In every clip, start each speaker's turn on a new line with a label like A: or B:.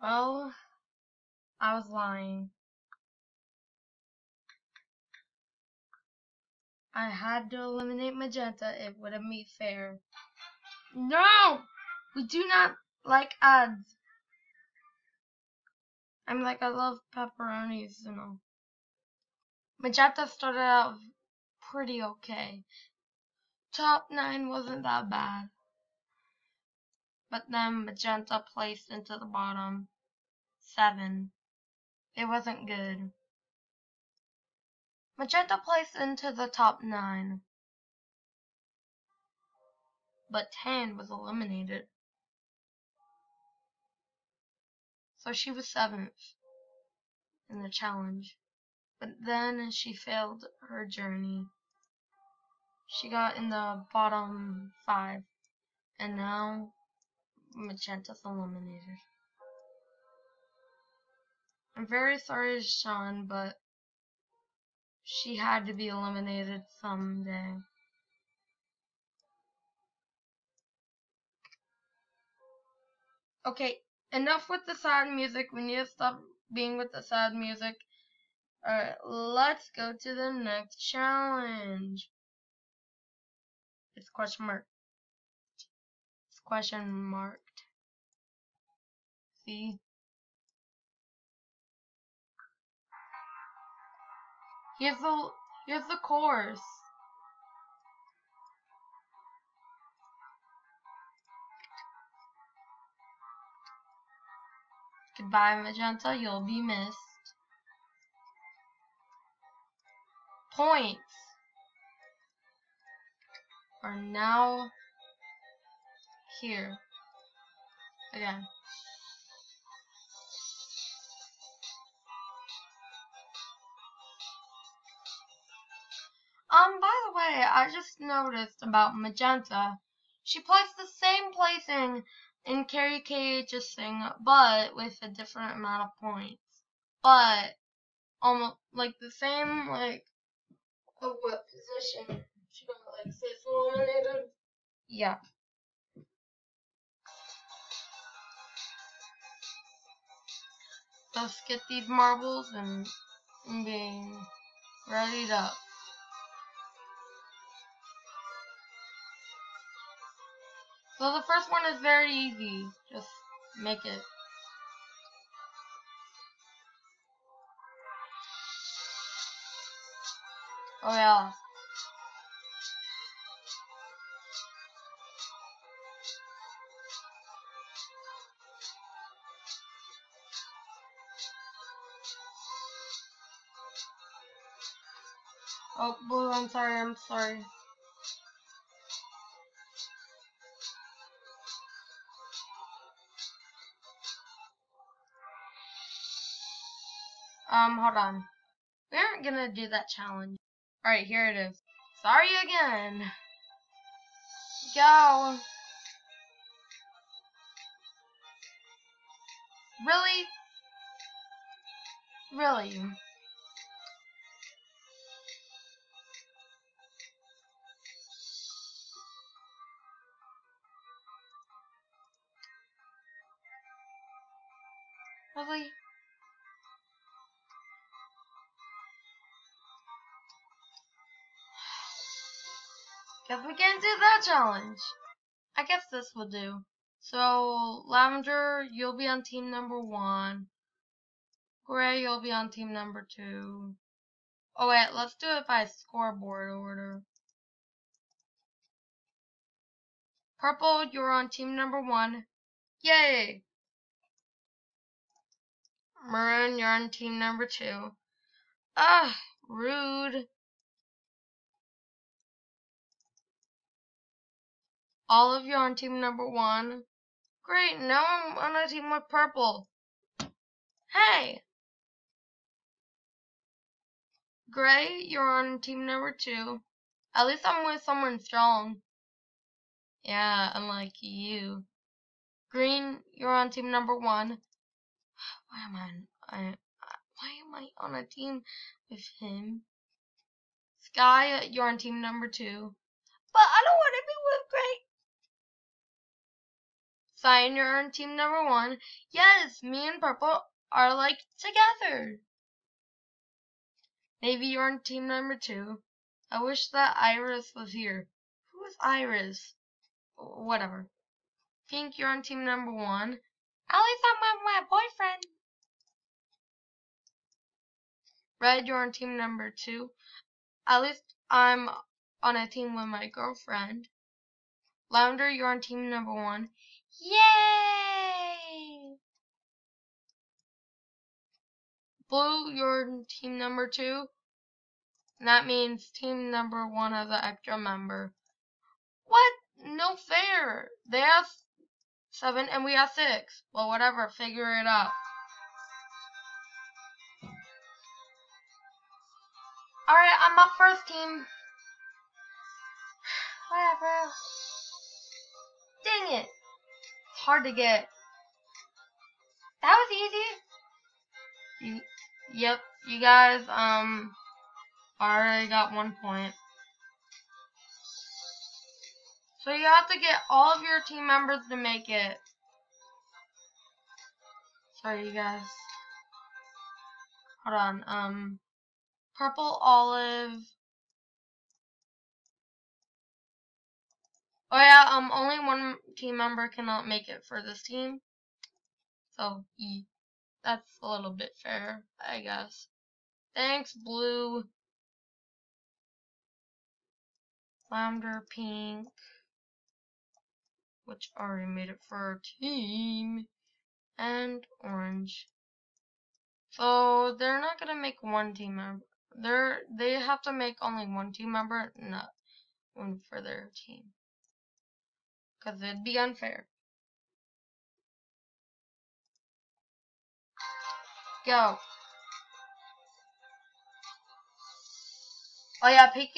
A: Well, I was lying. I had to eliminate magenta. It wouldn't be fair. No! We do not like ads. I'm like, I love pepperonis and all. Magenta started out pretty okay. Top 9 wasn't that bad. But then magenta placed into the bottom 7. It wasn't good. Magenta placed into the top 9. But Tan was eliminated. So she was 7th in the challenge. But then she failed her journey. She got in the bottom 5. And now Magenta's eliminated. I'm very sorry, Sean, but she had to be eliminated someday. Okay, enough with the sad music. We need to stop being with the sad music. Alright, let's go to the next challenge. It's question mark. It's question marked. See? Here's the course. Goodbye, Magenta. You'll be missed. Points are now here. Again. By the way, I just noticed about Magenta. She placed the same placing in Carrie KH's thing, but with a different amount of points. But almost like the same, like, of what position she got, like, 6th eliminated. Yeah. Let's get these marbles and being readied up. So the first one is very easy. Just make it. Oh yeah. Oh, Blue, I'm sorry. Hold on. We aren't gonna do that challenge. Alright, here it is. Sorry again. Go. Really? Really? Really? Guess we can't do that challenge. I guess this will do. So, Lavender, you'll be on team number 1. Gray, you'll be on team number 2. Oh wait, let's do it by scoreboard order. Purple, you're on team number 1. Yay! Maroon, you're on team number 2. Ah, rude. Olive, you're on team number 1. Great, now I'm on a team with Purple. Hey! Gray, you're on team number 2. At least I'm with someone strong. Yeah, unlike you. Green, you're on team number 1. Why am I on a team with him? Sky, you're on team number 2. But I don't want to be with Gray. Cyan, you're on team number 1. Yes, me and Purple are like together. Navy, you're on team number 2. I wish that Iris was here. Who is Iris? Whatever. Pink, you're on team number 1. At least I'm with my boyfriend. Red, you're on team number 2. At least I'm on a team with my girlfriend. Lavender, you're on team number 1. Yay! Blue, you're on team number 2. And that means team number 1 has an extra member. What? No fair. They have 7 and we have 6. Well, whatever. Figure it out. Alright, I'm up first, team. Whatever. Dang it. It's hard to get. That was easy. Yep, you guys, already got 1 point. So you have to get all of your team members to make it. Sorry, you guys. Hold on, purple, olive. Oh yeah, only 1 team member cannot make it for this team. So, that's a little bit fair, I guess. Thanks, blue. Lavender, pink. Which already made it for our team. And orange. So, they're not gonna make 1 team member. They have to make only 1 team member, not 1 for their team. Because it'd be unfair. Go. Oh yeah, pink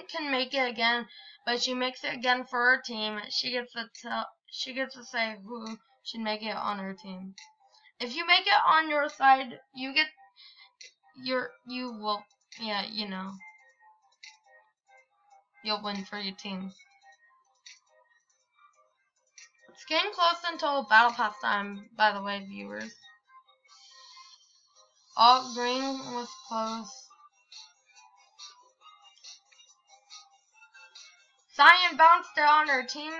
A: can make it again, but she makes it again for her team. She gets to say who should make it on her team. If you make it on your side, you will, yeah, you know, you'll win for your team. It's getting close until battle pass time, by the way, viewers. All green was close. Cyan bounced it on her team,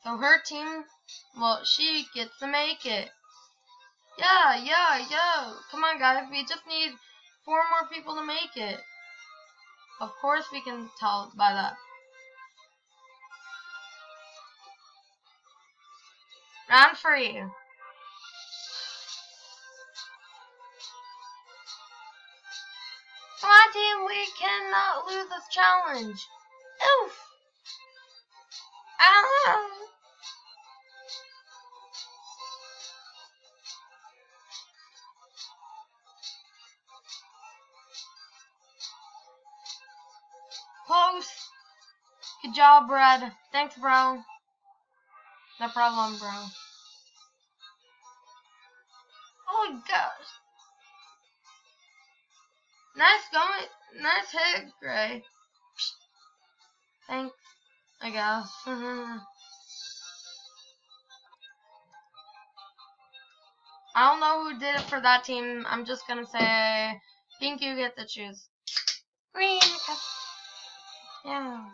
A: so her team, well, she gets to make it. Yeah. Come on, guys. We just need 4 more people to make it. Of course we can tell by that. Round 3. Come on, team. We cannot lose this challenge. Oof. Ah. Close. Good job, Brad. Thanks, bro. No problem, bro. Oh my gosh. Nice going. Nice hit, Gray. Thanks, I guess. I don't know who did it for that team. I'm just gonna say, think you get to choose. Green. Yeah.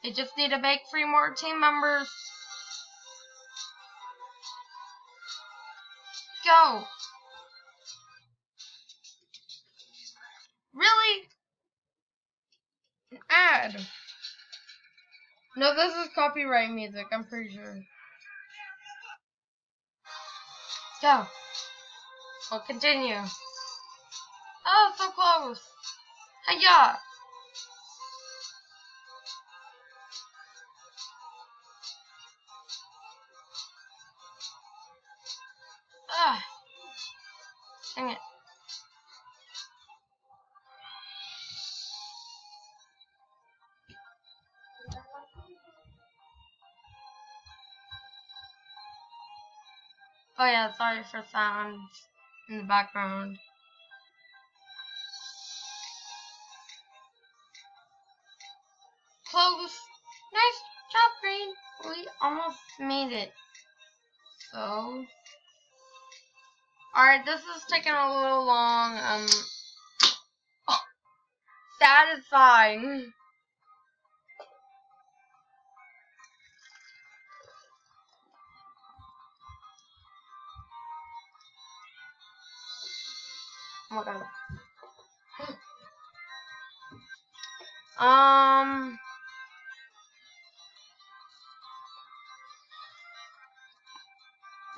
A: You just need to make 3 more team members. Go. Really? An ad. No, this is copyright music, I'm pretty sure. Go. We'll continue. Oh, so close. Hiya. Ah. Dang it. Oh yeah, sorry for sounds in the background. close. Nice job, Green. We almost made it. So, alright, this is taking a little long. Satisfying. Oh my god.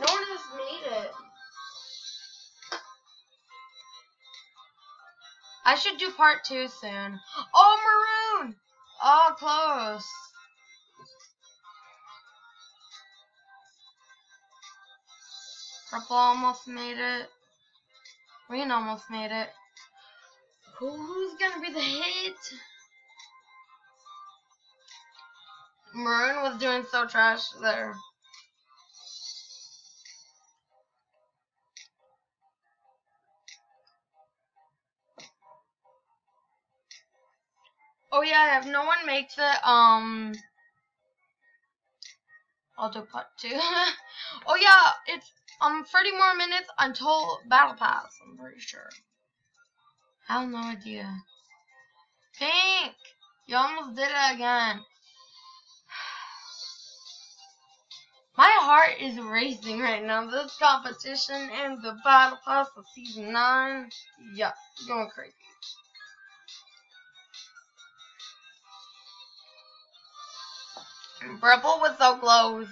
A: No one has made it. I should do part 2 soon. Oh, maroon! Oh, close. Purple almost made it. Green almost made it. Who's gonna be the hit? Maroon was doing so trash there. Oh yeah, if no one makes it, I'll do part 2. Oh yeah, it's 30 more minutes until Battle Pass, I'm pretty sure. I have no idea. Pink! You almost did it again. My heart is racing right now. This competition and the Battle Pass of Season 9. Yeah, going crazy. Purple was so close.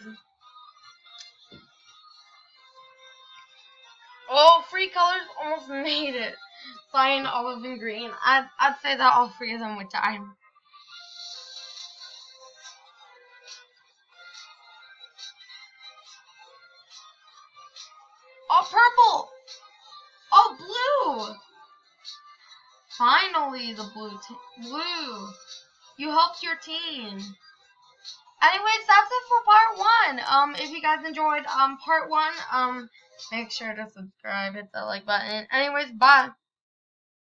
A: Oh, 3 colors almost made it. Cyan, olive, and green. I'd say that all 3 of them would die. Oh, purple! Oh, blue! Finally, the blue. You helped your team. Anyways, that's it for part 1. If you guys enjoyed part 1, make sure to subscribe, hit that like button. Anyways, bye.